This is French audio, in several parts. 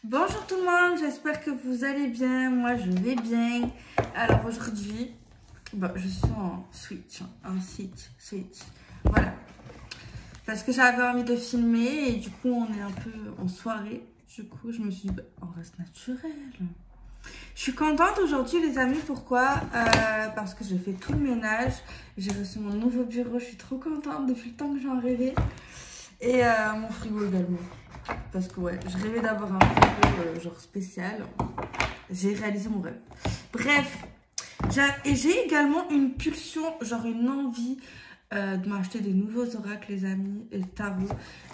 Bonjour tout le monde, j'espère que vous allez bien, moi je vais bien. Alors aujourd'hui, je suis en switch, voilà. Parce que j'avais envie de filmer et du coup on est un peu en soirée. Du coup je me suis dit, on reste naturel. Je suis contente aujourd'hui les amis, pourquoi parce que j'ai fait tout le ménage, j'ai reçu mon nouveau bureau, je suis trop contente depuis le temps que j'en rêvais. Et mon frigo également. Parce que ouais, je rêvais d'avoir un frigo genre spécial. J'ai réalisé mon rêve. Bref, j'ai également une pulsion, genre une envie de m'acheter des nouveaux oracles les amis, et tarot.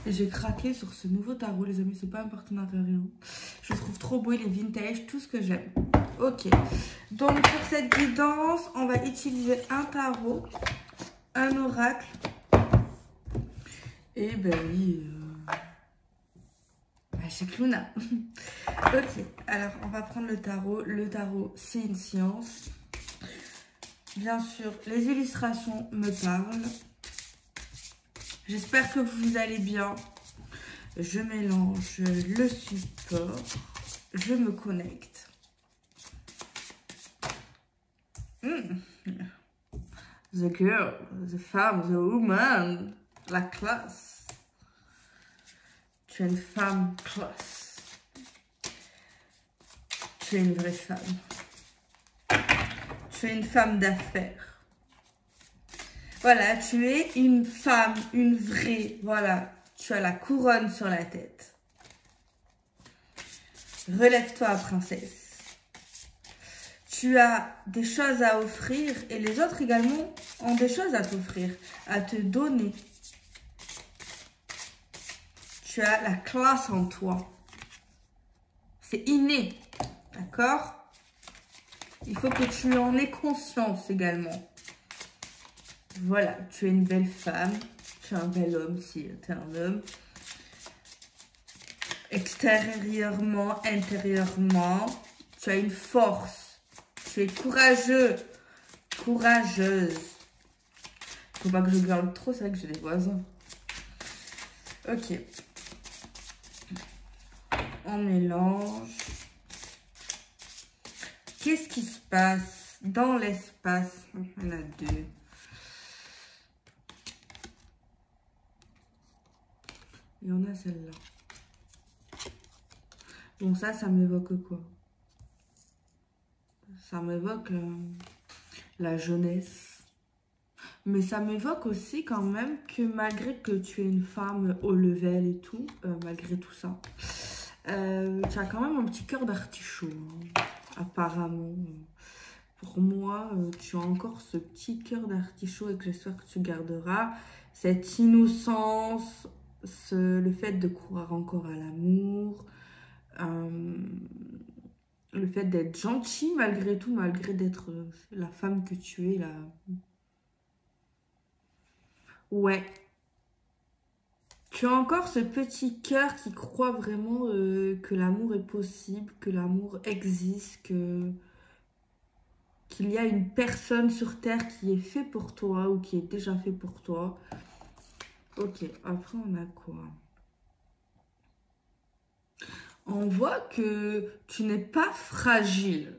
Et j'ai craqué sur ce nouveau tarot les amis, c'est pas un partenariat rien. Je le trouve trop beau, il est vintage, tout ce que j'aime. Ok, donc pour cette guidance, on va utiliser un tarot, un oracle. Et ben oui... chez Luna. Ok, alors on va prendre le tarot. Le tarot, c'est une science. Bien sûr, les illustrations me parlent. J'espère que vous allez bien. Je mélange le support. Je me connecte. The girl, the femme, the woman, la classe. Tu es une femme classe. Tu es une vraie femme. Tu es une femme d'affaires. Voilà, tu es une femme, une vraie. Voilà, tu as la couronne sur la tête. Relève-toi, princesse. Tu as des choses à offrir et les autres également ont des choses à t'offrir, à te donner. Tu as la classe en toi. C'est inné, d'accord? Il faut que tu en aies conscience également. Voilà, tu es une belle femme. Tu es un bel homme si tu es un homme. Extérieurement, intérieurement, tu as une force. Tu es courageux, courageuse. Faut pas que je gueule trop, c'est vrai que j'ai des voisins. Ok. On mélange. Qu'est-ce qui se passe dans l'espace? Il y en a deux. Il y en a celle-là. Bon, ça m'évoque quoi? Ça m'évoque la jeunesse. Mais ça m'évoque aussi quand même que malgré que tu es une femme haut level et tout, malgré tout ça, tu as quand même un petit cœur d'artichaut, hein, apparemment. Pour moi, tu as encore ce petit cœur d'artichaut et que j'espère que tu garderas. Cette innocence, le fait de croire encore à l'amour, le fait d'être gentil malgré tout, malgré d'être la femme que tu es là. Ouais. Tu as encore ce petit cœur qui croit vraiment que l'amour est possible, que l'amour existe, qu'il y a une personne sur Terre qui est fait pour toi ou qui est déjà fait pour toi. Ok, après on a quoi? On voit que tu n'es pas fragile.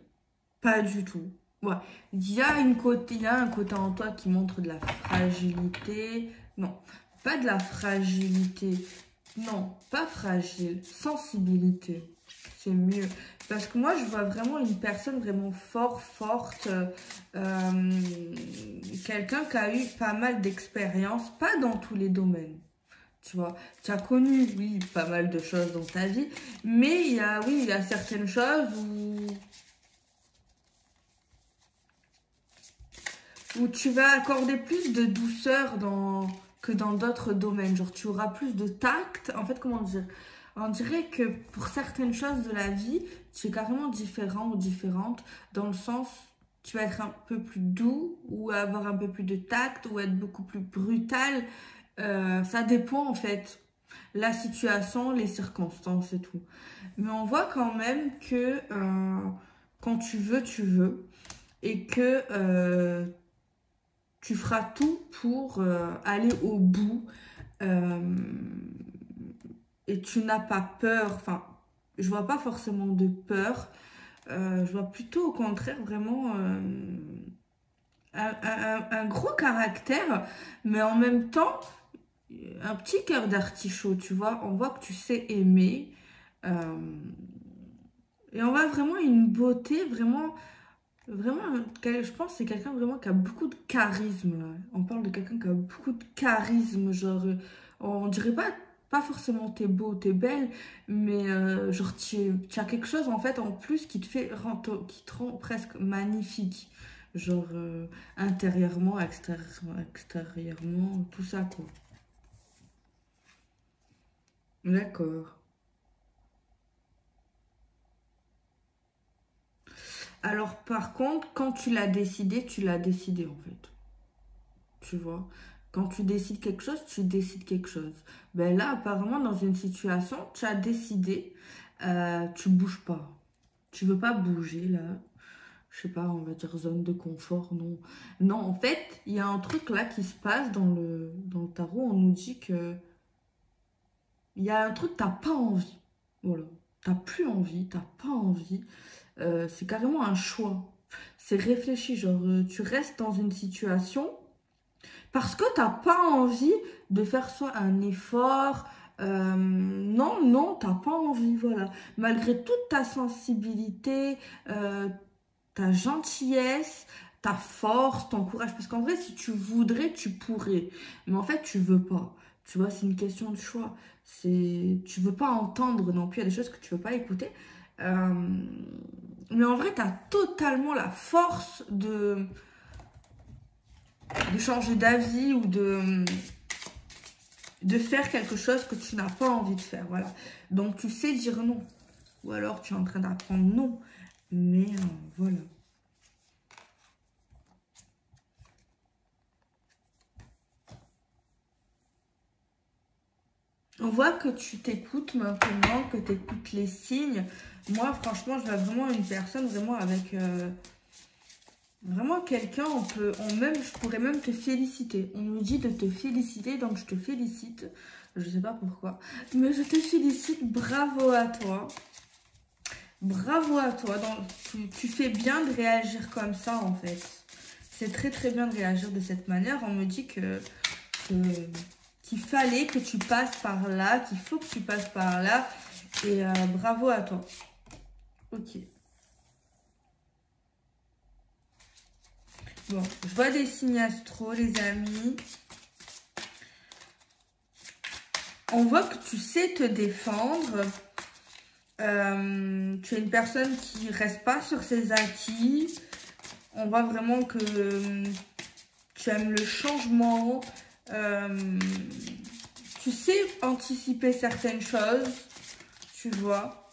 Pas du tout. Ouais. Il y a un côté en toi qui montre de la fragilité. Non, pas de la fragilité. Non, pas fragile. Sensibilité. C'est mieux. Parce que moi, je vois vraiment une personne vraiment forte. Quelqu'un qui a eu pas mal d'expérience. Pas dans tous les domaines. Tu vois, tu as connu, oui, pas mal de choses dans ta vie. Mais il y a certaines choses où tu vas accorder plus de douceur que dans d'autres domaines. Genre, tu auras plus de tact. En fait, comment dire? On dirait que pour certaines choses de la vie, tu es carrément différent ou différente. Dans le sens, tu vas être un peu plus doux ou avoir un peu plus de tact ou être beaucoup plus brutal. Ça dépend en fait. La situation, les circonstances et tout. Mais on voit quand même que quand tu veux, tu veux. Et que tu feras tout pour aller au bout et tu n'as pas peur. Enfin, Je vois pas forcément de peur. Je vois plutôt au contraire vraiment un gros caractère, mais en même temps un petit cœur d'artichaut, tu vois. On voit que tu sais aimer. euh, et on voit vraiment une beauté, vraiment, vraiment, je pense que c'est quelqu'un vraiment qui a beaucoup de charisme, là. On parle de quelqu'un qui a beaucoup de charisme, genre, on dirait pas forcément t'es beau, t'es belle, mais genre, tu as quelque chose en fait en plus qui te qui te rend presque magnifique. Genre, intérieurement, extérieurement, tout ça, quoi. D'accord. Alors, par contre, quand tu l'as décidé en fait. Tu vois, quand tu décides quelque chose, tu décides quelque chose. Ben là, apparemment, dans une situation, tu as décidé, tu bouges pas. Tu veux pas bouger là. Je sais pas, on va dire zone de confort, non. Non, en fait, il y a un truc là qui se passe dans le tarot. On nous dit que il y a un truc, t'as pas envie. Voilà. T'as plus envie, t'as pas envie. C'est carrément un choix. C'est réfléchi, genre tu restes dans une situation parce que t'as pas envie de faire soit un effort. Non, non, t'as pas envie, voilà. Malgré toute ta sensibilité, ta gentillesse, ta force, ton courage. Parce qu'en vrai, si tu voudrais, tu pourrais. Mais en fait, tu veux pas. Tu vois, c'est une question de choix. Tu veux pas entendre non plus. Il y a des choses que tu veux pas écouter. Euh, mais en vrai, tu as totalement la force de changer d'avis ou de faire quelque chose que tu n'as pas envie de faire. Voilà. Donc, tu sais dire non. Ou alors, tu es en train d'apprendre non. Mais voilà. On voit que tu t'écoutes maintenant, que tu écoutes les signes. Moi, franchement, je vois vraiment une personne vraiment avec... vraiment quelqu'un, je pourrais même te féliciter. On me dit de te féliciter, donc je te félicite. Je sais pas pourquoi. Mais je te félicite, bravo à toi. Bravo à toi. Donc, tu fais bien de réagir comme ça, en fait. C'est très très bien de réagir de cette manière. On me dit que- qu'il fallait que tu passes par là, qu'il faut que tu passes par là. Et bravo à toi. Ok. Bon, je vois des signes astro, les amis. On voit que tu sais te défendre. Tu es une personne qui reste pas sur ses acquis. On voit vraiment que tu aimes le changement. Euh, Tu sais anticiper certaines choses. Tu vois.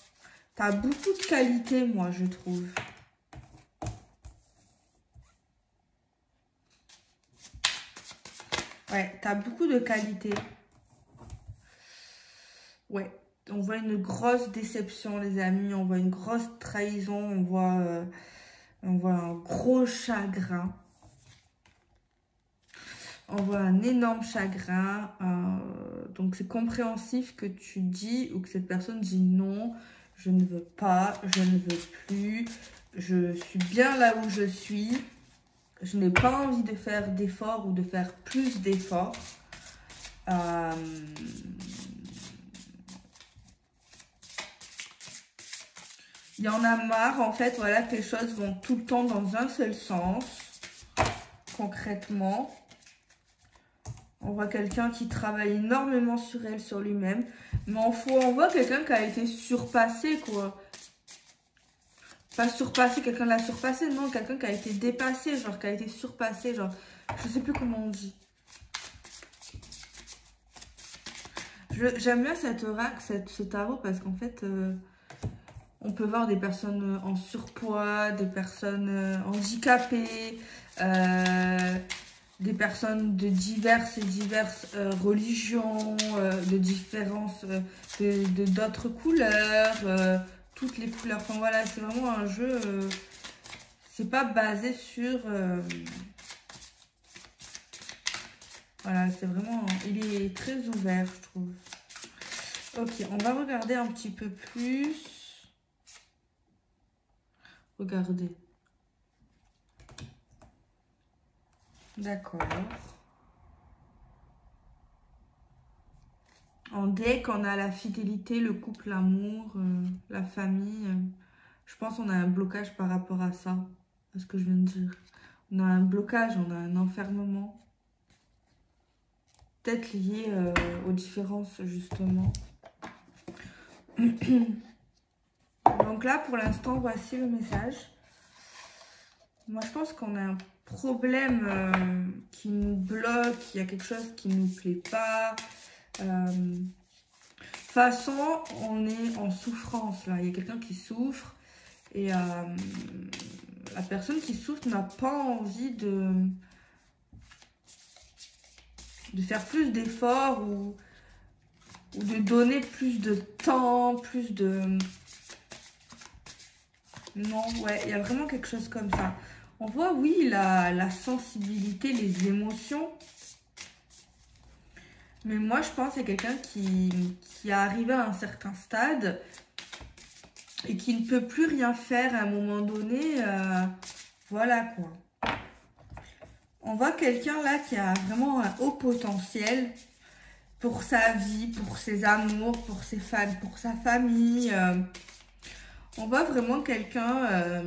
Tu as beaucoup de qualités, moi, je trouve. Ouais, tu as beaucoup de qualités. Ouais. On voit une grosse déception, les amis. On voit une grosse trahison. On voit un gros chagrin. On voit un énorme chagrin. Donc, c'est compréhensif que tu dis ou que cette personne dit non, je ne veux pas, je ne veux plus. Je suis bien là où je suis. Je n'ai pas envie de faire d'efforts ou de faire plus d'efforts. Euh, Il y en a marre, en fait, voilà, que les choses vont tout le temps dans un seul sens, concrètement. On voit quelqu'un qui travaille énormément sur elle, sur lui-même. Mais on voit quelqu'un qui a été surpassé, quoi. Pas surpassé, quelqu'un l'a surpassé, non, quelqu'un qui a été dépassé, genre, qui a été surpassé, genre, je sais plus comment on dit. J'aime bien cette aura, ce tarot, parce qu'en fait, on peut voir des personnes en surpoids, des personnes handicapées, des personnes de diverses religions, de différences, d'autres couleurs, toutes les couleurs. Enfin voilà, c'est vraiment un jeu, c'est pas basé sur... voilà, c'est vraiment... Il est très ouvert, je trouve. Ok, on va regarder un petit peu plus. Regardez. D'accord. En deck, on a la fidélité, le couple, l'amour, la famille. Je pense qu'on a un blocage par rapport à ça, à ce que je viens de dire. On a un blocage, on a un enfermement. Peut-être lié aux différences, justement. Donc là, pour l'instant, voici le message. Moi, je pense qu'on a un problème qui nous bloque, il y a quelque chose qui ne nous plaît pas. De toute façon, on est en souffrance, là. Il y a quelqu'un qui souffre. Et la personne qui souffre n'a pas envie de faire plus d'efforts ou de donner plus de temps, plus de... Non, ouais, il y a vraiment quelque chose comme ça. On voit, oui, la sensibilité, les émotions. Mais moi, je pense que c'est quelqu'un qui est arrivé à un certain stade et qui ne peut plus rien faire à un moment donné. Voilà, quoi. On voit quelqu'un là qui a vraiment un haut potentiel pour sa vie, pour ses amours, pour ses fans, pour sa famille. On voit vraiment quelqu'un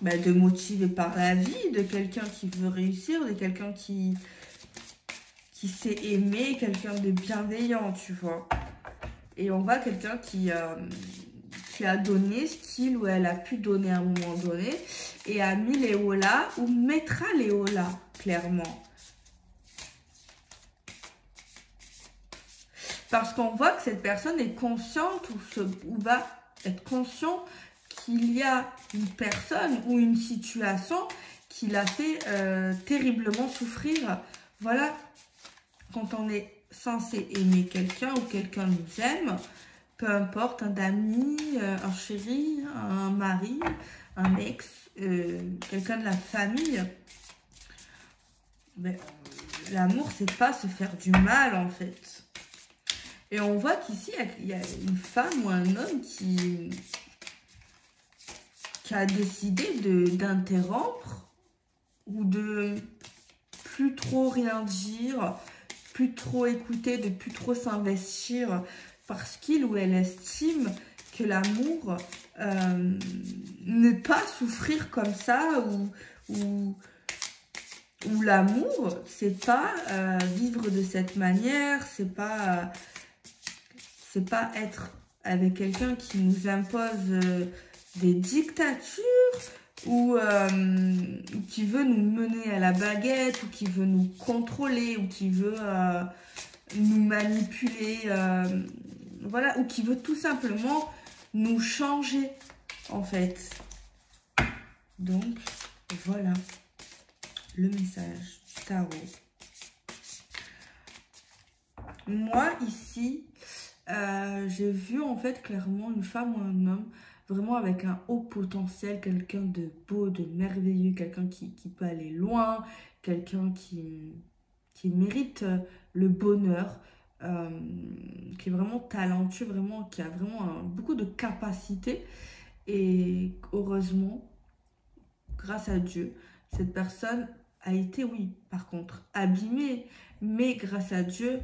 de motivé par la vie, de quelqu'un qui veut réussir, de quelqu'un qui sait aimer, quelqu'un de bienveillant, tu vois. Et on voit quelqu'un qui a donné ce qu'il ou elle a pu donner à un moment donné et a mis les hauts là ou mettra les hauts là, clairement. Parce qu'on voit que cette personne est consciente ou va être conscient qu'il y a une personne ou une situation qui l'a fait terriblement souffrir. Voilà, quand on est censé aimer quelqu'un ou quelqu'un nous aime, peu importe, un ami, un chéri, un mari, un ex, quelqu'un de la famille, ben, l'amour, c'est pas se faire du mal en fait. Et on voit qu'ici, il y a une femme ou un homme qui a décidé d'interrompre ou de plus trop rien dire, plus trop écouter, de plus trop s'investir parce qu'il ou elle estime que l'amour ne pas souffrir comme ça ou l'amour, c'est pas vivre de cette manière, c'est pas être avec quelqu'un qui nous impose des dictatures ou qui veut nous mener à la baguette ou qui veut nous contrôler ou qui veut nous manipuler, voilà, ou qui veut tout simplement nous changer en fait. Donc voilà le message du tarot. Moi ici, j'ai vu en fait clairement une femme ou un homme vraiment avec un haut potentiel, quelqu'un de beau, de merveilleux, quelqu'un qui peut aller loin, quelqu'un qui mérite le bonheur, qui est vraiment talentueux, vraiment, qui a vraiment beaucoup de capacités. Et heureusement, grâce à Dieu, cette personne a été, oui, par contre, abîmée, mais grâce à Dieu,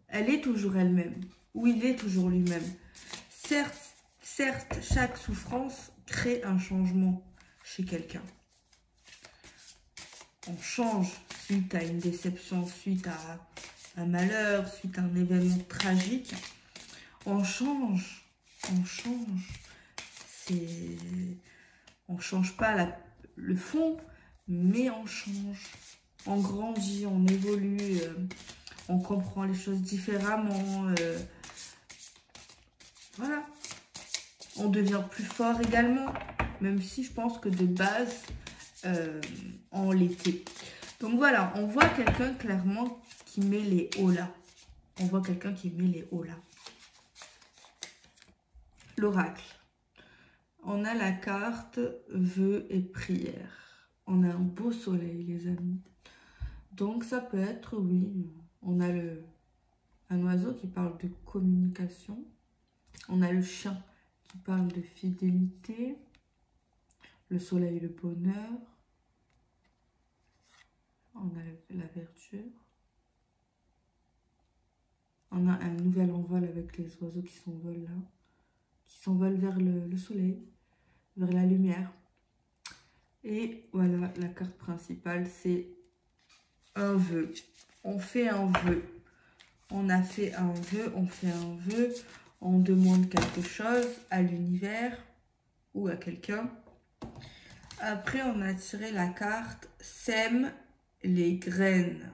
elle est toujours elle-même, ou il est toujours lui-même. Certes, chaque souffrance crée un changement chez quelqu'un. On change suite à une déception, suite à un malheur, suite à un événement tragique. On change. On change pas le fond, mais on change. On grandit, on évolue, on comprend les choses différemment. Voilà. On devient plus fort également, même si je pense que de base, on l'était. Donc voilà, on voit quelqu'un clairement qui met les hauts là. On voit quelqu'un qui met les hauts là. L'oracle. On a la carte vœux et prières. On a un beau soleil, les amis. Donc, ça peut être, oui, on a un oiseau qui parle de communication. On a le chien qui parle de fidélité. Le soleil, le bonheur. On a la verdure. On a un nouvel envol avec les oiseaux qui s'envolent là. Qui s'envolent vers le soleil, vers la lumière. Et voilà, la carte principale, c'est un vœu. On fait un vœu. On a fait un vœu, on fait un vœu. On demande quelque chose à l'univers ou à quelqu'un. Après, on a tiré la carte « Sème les graines ».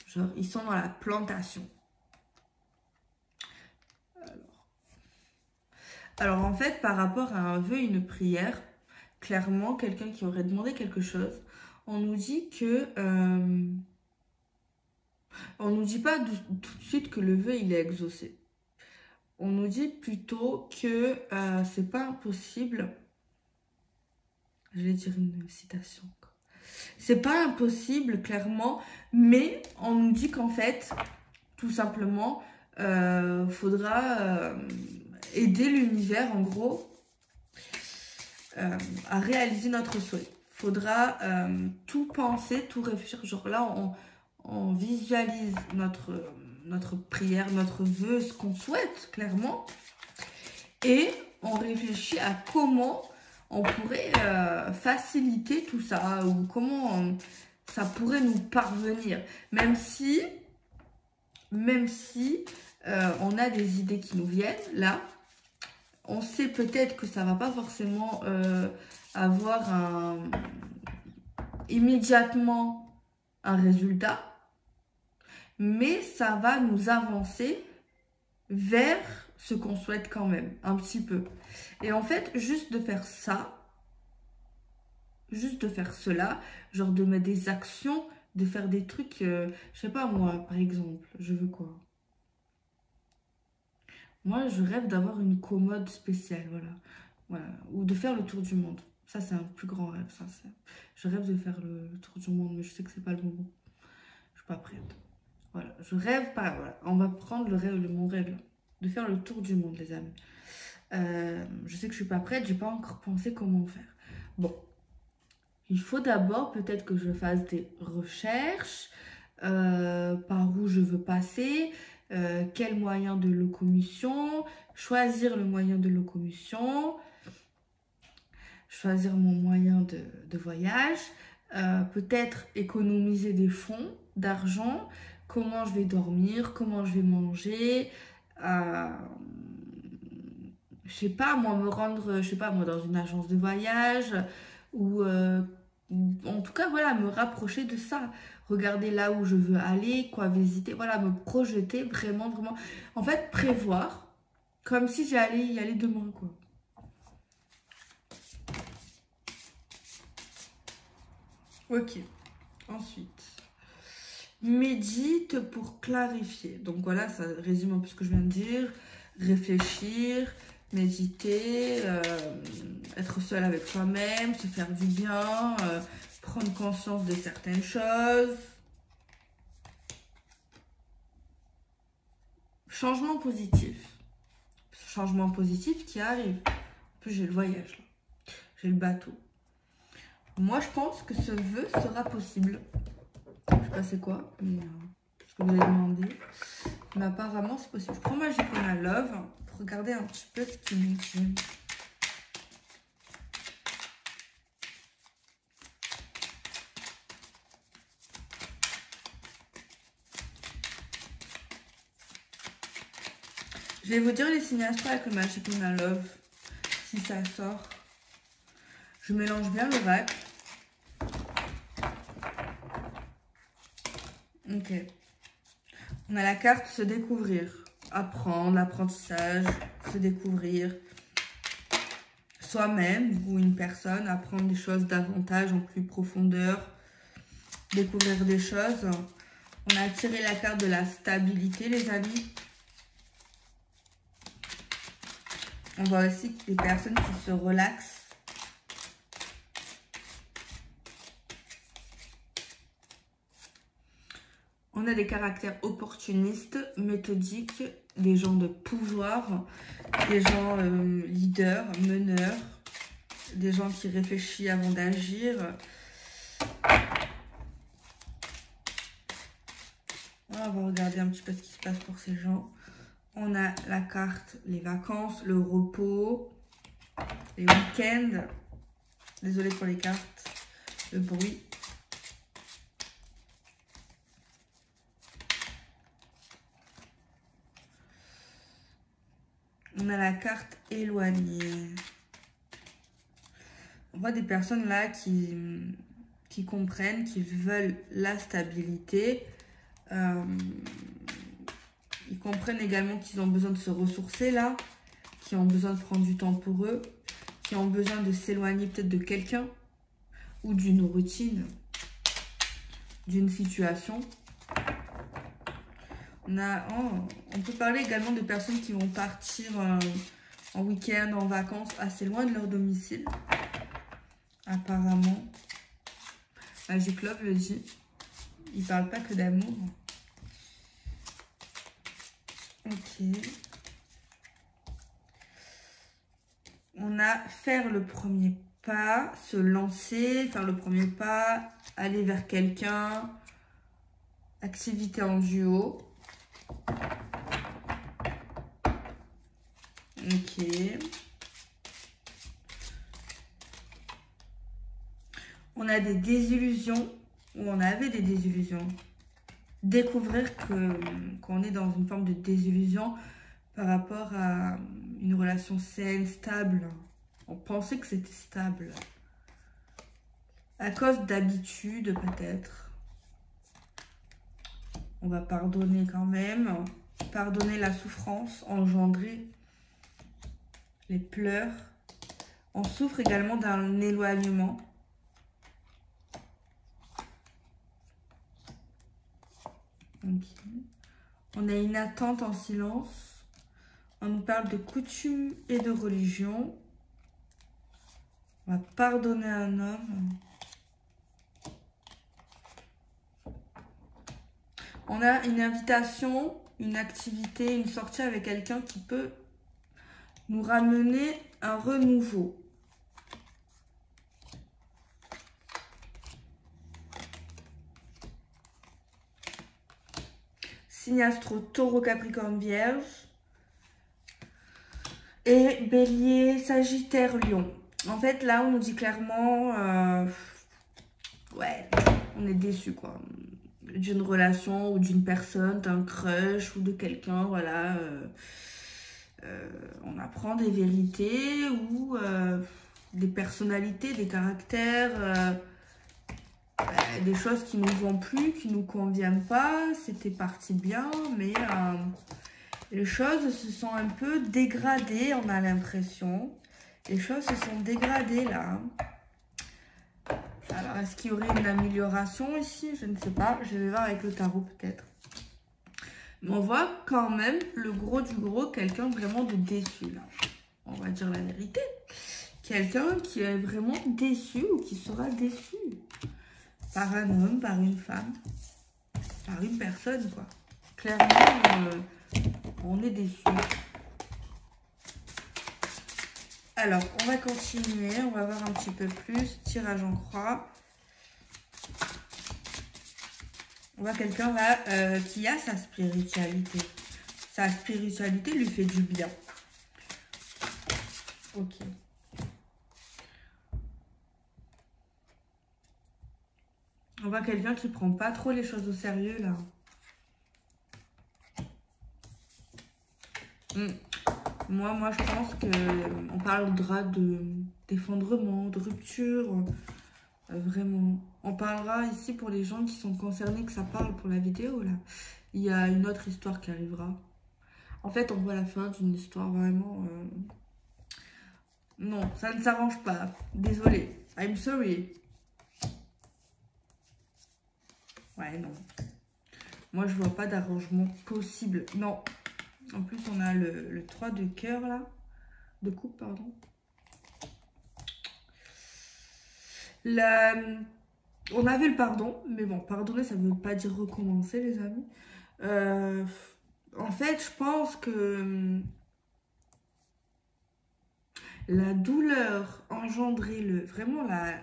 Genre, ils sont dans la plantation. Alors, en fait, par rapport à un vœu, une prière, clairement, quelqu'un qui aurait demandé quelque chose, on nous dit que... on nous dit pas tout de suite que le vœu, il est exaucé. On nous dit plutôt que c'est pas impossible. Je vais dire une citation. C'est pas impossible, clairement, mais on nous dit qu'en fait, tout simplement, faudra aider l'univers, en gros, à réaliser notre souhait. Faudra tout penser, tout réfléchir. Genre là, on visualise notre prière, notre vœu, ce qu'on souhaite, clairement. Et on réfléchit à comment on pourrait faciliter tout ça, ou comment ça pourrait nous parvenir. Même si on a des idées qui nous viennent, là, on sait peut-être que ça ne va pas forcément avoir immédiatement un résultat, mais ça va nous avancer vers ce qu'on souhaite quand même, un petit peu. Et en fait, juste de faire ça, juste de faire cela, genre de mettre des actions, de faire des trucs, je sais pas moi, par exemple, je veux quoi? Moi, je rêve d'avoir une commode spéciale, voilà. Ou de faire le tour du monde. Ça, c'est un plus grand rêve, ça. Je rêve de faire le tour du monde, mais je sais que c'est pas le moment. Je suis pas prête. Voilà, je rêve pas, voilà. On va prendre mon rêve, là, de faire le tour du monde, les amis. Je sais que je suis pas prête, j'ai pas encore pensé comment faire. Bon, il faut d'abord peut-être que je fasse des recherches, par où je veux passer, quel moyen de locomotion, choisir le moyen de locomotion, choisir mon moyen de voyage, peut-être économiser des fonds, d'argent, comment je vais dormir, comment je vais manger, je sais pas moi, me rendre, je sais pas moi, dans une agence de voyage, ou en tout cas voilà, me rapprocher de ça, regarder là où je veux aller, quoi visiter, voilà, me projeter vraiment, en fait prévoir, comme si j'allais y aller demain, quoi. Ok, ensuite, médite pour clarifier. Donc voilà, ça résume un peu ce que je viens de dire. Réfléchir, méditer, être seul avec soi-même, se faire du bien, prendre conscience de certaines choses. Changement positif. Changement positif qui arrive. En plus, j'ai le voyage, là. J'ai le bateau. Moi, je pense que ce vœu sera possible. Je sais pas c'est quoi, mais ce que vous avez demandé. Mais apparemment, c'est possible. Je prends ma Gicona Love pour regarder un petit peu ce qui me dit. Je vais vous dire les signes astro avec le Magicona Love, si ça sort. Je mélange bien l'oracle. Ok. On a la carte se découvrir, apprendre, apprentissage, se découvrir soi-même ou une personne, apprendre des choses davantage en plus profondeur, découvrir des choses. On a tiré la carte de la stabilité, les amis. On voit aussi que les personnes qui se relaxent. On a des caractères opportunistes, méthodiques, des gens de pouvoir, des gens leaders, meneurs, des gens qui réfléchissent avant d'agir. On va regarder un petit peu ce qui se passe pour ces gens. On a la carte, les vacances, le repos, les week-ends. Désolée pour les cartes, le bruit. On a la carte éloignée. On voit des personnes là qui comprennent, qui veulent la stabilité. Ils comprennent également qu'ils ont besoin de se ressourcer là, qui ont besoin de prendre du temps pour eux, qui ont besoin de s'éloigner peut-être de quelqu'un ou d'une routine, d'une situation. On peut parler également de personnes qui vont partir en week-end, en vacances, assez loin de leur domicile. Apparemment, Magic Love le dit. Il parle pas que d'amour. Ok. On a faire le premier pas, se lancer, faire le premier pas, aller vers quelqu'un, activité en duo. Ok. On a des désillusions, ou on avait des désillusions. Découvrir qu'on est dans une forme de désillusion par rapport à une relation saine, stable. On pensait que c'était stable. À cause d'habitude, peut-être. On va pardonner quand même. Pardonner la souffrance engendrée. Les pleurs. On souffre également d'un éloignement. Okay. On a une attente en silence. On nous parle de coutumes et de religion. On va pardonner un homme. On a une invitation, une activité, une sortie avec quelqu'un qui peut nous ramener un renouveau. Signe astro, taureau, capricorne, vierge. Et bélier, sagittaire, lion. En fait, là, on nous dit clairement... ouais, on est déçu, quoi. D'une relation ou d'une personne, d'un crush ou de quelqu'un, voilà. On apprend des vérités ou des personnalités, des caractères... des choses qui nous ont plu, qui nous conviennent pas. C'était parti bien, mais les choses se sont un peu dégradées, on a l'impression. Les choses se sont dégradées là. Alors, est-ce qu'il y aurait une amélioration ici? Je ne sais pas. Je vais voir avec le tarot peut-être. Mais on voit quand même le gros du gros, quelqu'un vraiment de déçu là. On va dire la vérité. Quelqu'un qui est vraiment déçu ou qui sera déçu. Par un homme, par une femme, par une personne, quoi. Clairement, on est déçu. Alors, on va continuer. On va voir un petit peu plus. Tirage en croix. On voit quelqu'un là qui a sa spiritualité. Sa spiritualité lui fait du bien. Ok. On voit quelqu'un qui prend pas trop les choses au sérieux, là. Moi, je pense qu'on parlera d'effondrement, de rupture. Vraiment. On parlera ici pour les gens qui sont concernés, que ça parle pour la vidéo, là. Il y a une autre histoire qui arrivera. En fait, on voit la fin d'une histoire vraiment... Non, ça ne s'arrange pas. Désolée. I'm sorry. Ouais, non. Moi, je vois pas d'arrangement possible. Non. En plus, on a le 3 de cœur, là. De coupe, pardon. On avait le pardon, mais bon, pardonner, ça veut pas dire recommencer, les amis. Euh, En fait, je pense que la douleur engendrée, vraiment la...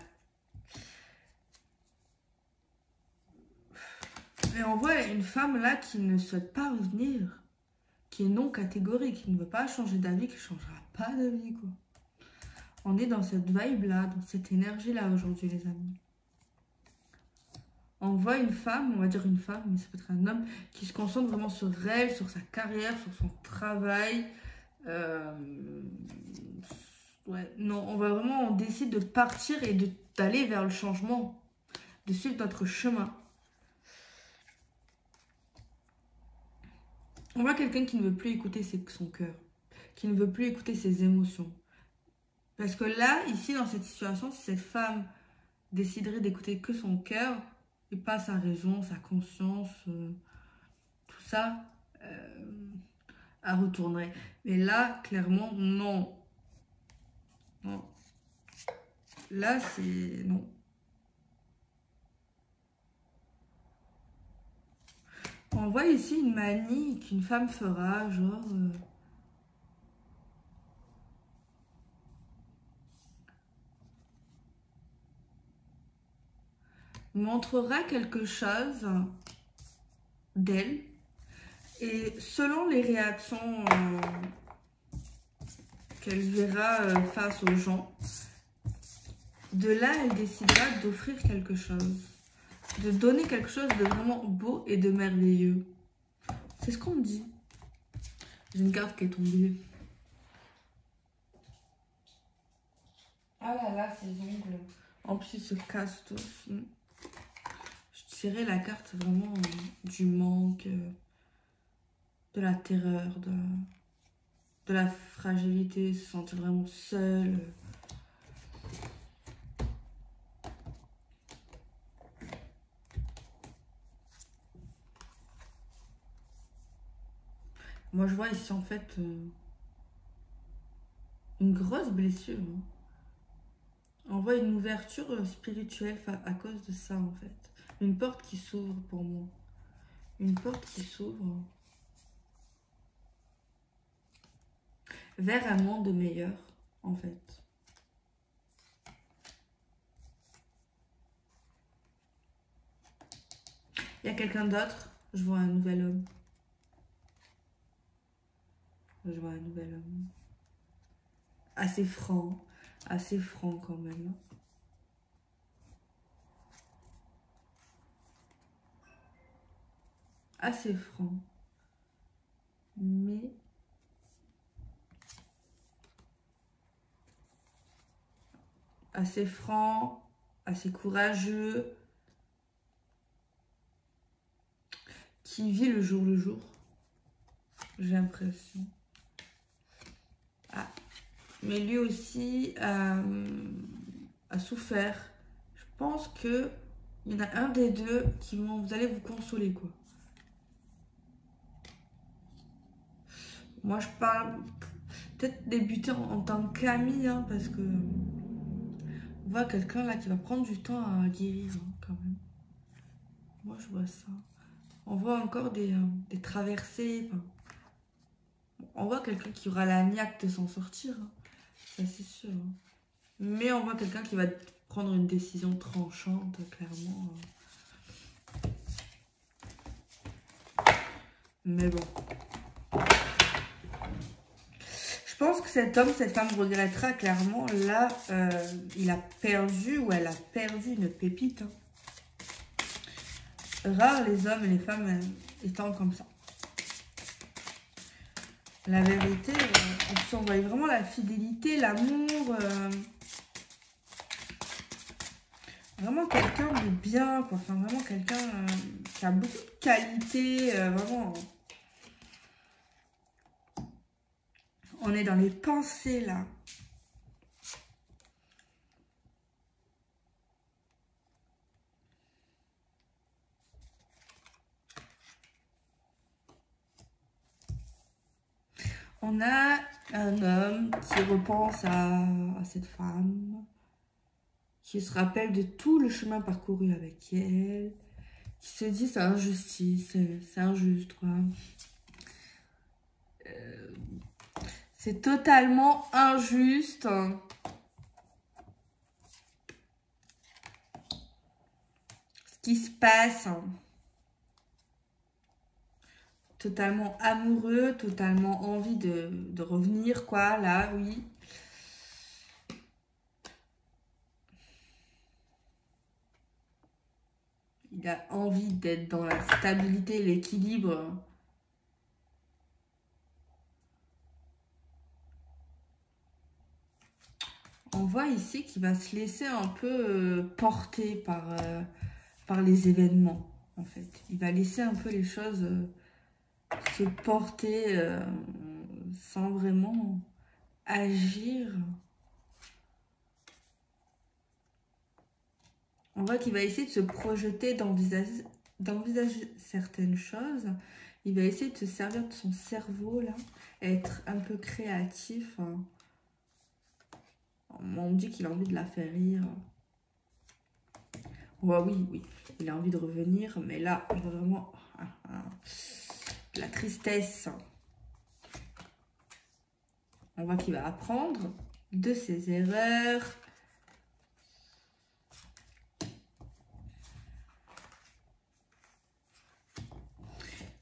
Et on voit une femme là qui ne souhaite pas revenir, qui est non catégorique, qui ne veut pas changer d'avis, qui ne changera pas d'avis, quoi. On est dans cette vibe-là, dans cette énergie-là aujourd'hui, les amis. On voit une femme, on va dire une femme, mais ça peut être un homme, qui se concentre vraiment sur elle, sur sa carrière, sur son travail. Euh, Ouais, non, on décide de partir et d'aller vers le changement, de suivre notre chemin. On voit quelqu'un qui ne veut plus écouter son cœur, qui ne veut plus écouter ses émotions. Parce que là, ici, dans cette situation, si cette femme déciderait d'écouter que son cœur et pas sa raison, sa conscience, tout ça, elle retournerait. Mais là, clairement, non. Non. Là, c'est... non. On voit ici une manie qu'une femme fera, genre... montrera quelque chose d'elle et selon les réactions qu'elle verra face aux gens, de là elle décidera d'offrir quelque chose, de donner quelque chose de vraiment beau et de merveilleux. C'est ce qu'on me dit. J'ai une carte qui est tombée. Ah là là, ses ongles. En plus, il se casse tous. Je tirais la carte vraiment du manque, de la terreur, de la fragilité, se sentir vraiment seul. Moi, je vois ici, en fait, une grosse blessure. Hein. On voit une ouverture spirituelle à cause de ça, en fait. Une porte qui s'ouvre pour moi. Une porte qui s'ouvre vers un monde meilleur, en fait. Il y a quelqu'un d'autre. Je vois un nouvel homme. Je vois un nouvel homme. Assez franc quand même. Assez franc. Mais assez franc, assez courageux, qui vit le jour, j'ai l'impression. Ah, mais lui aussi a souffert. Je pense que il y en a un des deux qui vont, vous allez vous consoler, quoi. Moi, je parle peut-être débuter en tant qu'ami, hein, parce que on voit quelqu'un là qui va prendre du temps à guérir, hein, quand même. Moi, je vois ça. On voit encore des traversées. Enfin, on voit quelqu'un qui aura la niaque de s'en sortir, hein, ça c'est sûr. Hein. Mais on voit quelqu'un qui va prendre une décision tranchante, clairement. Mais bon. Je pense que cet homme, cette femme regrettera clairement. Là, il a perdu ou elle a perdu une pépite. Hein. Rares les hommes et les femmes étant comme ça. La vérité, on voit vraiment la fidélité, l'amour. Vraiment quelqu'un de bien, quoi. Enfin, vraiment quelqu'un qui a beaucoup de qualités. Vraiment. On est dans les pensées, là. On a un homme qui repense à cette femme, qui qui se rappelle de tout le chemin parcouru avec elle, qui se dit c'est injustice, c'est injuste quoi. C'est totalement injuste. Ce qui se passe. Totalement amoureux, totalement envie de revenir quoi, là, oui. Il a envie d'être dans la stabilité, l'équilibre. On voit ici qu'il va se laisser un peu porter par les événements, en fait. Il va laisser un peu les choses se porter sans vraiment agir. On voit qu'il va essayer de se projeter, d'envisager certaines choses. Il va essayer de se servir de son cerveau, là, être un peu créatif. On me dit qu'il a envie de la faire rire. Ouais, oui, il a envie de revenir, mais là, je vois vraiment la tristesse. On voit qu'il va apprendre de ses erreurs.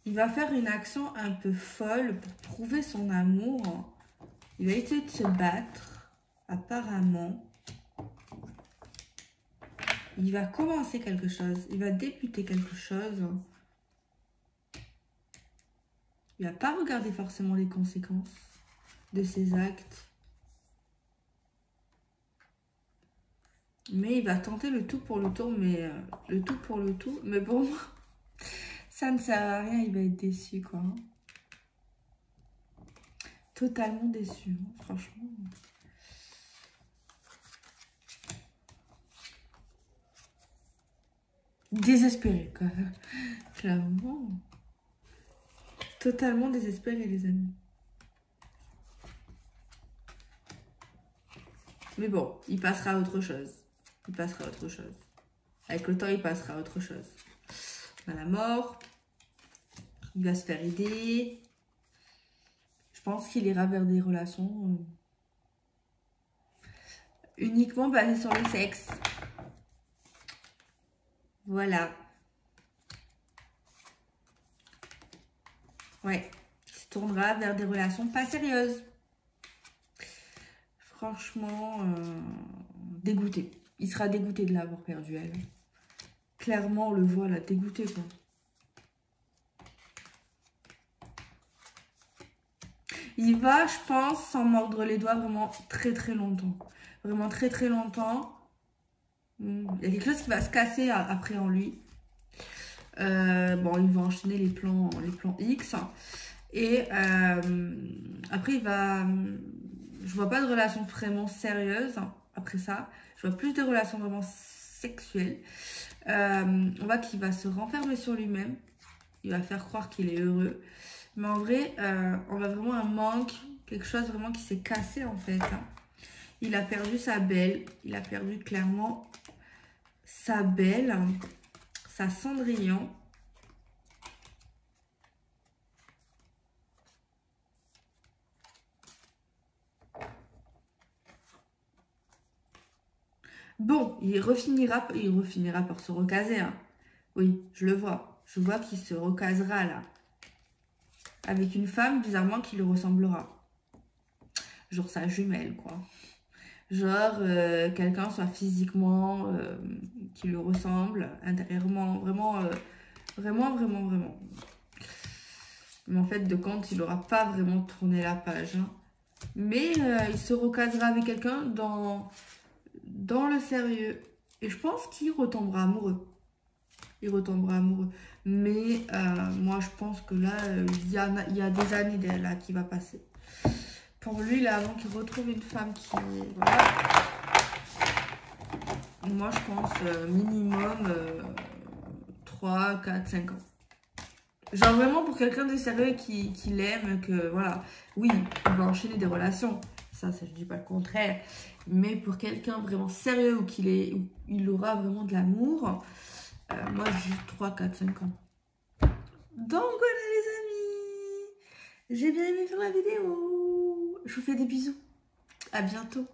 Il va faire une action un peu folle pour prouver son amour. Il va essayer de se battre, apparemment. Il va commencer quelque chose. Il va débuter quelque chose. Il ne va pas regarder forcément les conséquences de ses actes. Mais il va tenter le tout pour le tout. Mais le tout pour le tout. Mais bon, ça ne sert à rien. Il va être déçu, quoi. Totalement déçu, hein, franchement. Désespéré, quoi. Clairement. Totalement désespéré, les amis. Mais bon, il passera à autre chose. Il passera à autre chose. Avec le temps, il passera à autre chose. On a la mort. Il va se faire aider. Je pense qu'il ira vers des relations uniquement basées sur le sexe. Voilà. Ouais. Il se tournera vers des relations pas sérieuses. Franchement, dégoûté. Il sera dégoûté de l'avoir perdu, elle. Clairement, on le voit là, dégoûté, quoi. Il va, je pense, s'en mordre les doigts vraiment très très longtemps. Vraiment très très longtemps. Il y a quelque chose qui va se casser après en lui. Bon, il va enchaîner les plans X. Et après, il va... Je vois pas de relation vraiment sérieuse après ça. Je vois plus de relations vraiment sexuelles. On voit qu'il va se renfermer sur lui-même. Il va faire croire qu'il est heureux. Mais en vrai, on a vraiment un manque. Quelque chose vraiment qui s'est cassé en fait. Il a perdu sa belle. Il a perdu clairement sa belle. Sa Cendrillon. Bon, il refinira par se recaser. Hein. Oui, je le vois. Je vois qu'il se recasera là. Avec une femme, bizarrement, qui lui ressemblera. Genre sa jumelle, quoi. Genre, quelqu'un soit physiquement qui lui ressemble, intérieurement, vraiment, vraiment. Mais en fait, de compte, il n'aura pas vraiment tourné la page. Hein. Mais il se recasera avec quelqu'un dans le sérieux. Et je pense qu'il retombera amoureux. Il retombera amoureux. Mais moi, je pense que là, il y a des années là qui va passer. Pour lui, là, avant qu'il retrouve une femme qui... Voilà. Moi, je pense minimum 3, 4, 5 ans. Genre vraiment pour quelqu'un de sérieux qui l'aime, que voilà. Oui, il va enchaîner des relations. ça je dis pas le contraire. Mais pour quelqu'un vraiment sérieux ou où il aura vraiment de l'amour, moi j'ai 3, 4, 5 ans. Donc voilà les amis, j'ai bien aimé faire la vidéo. Je vous fais des bisous. À bientôt.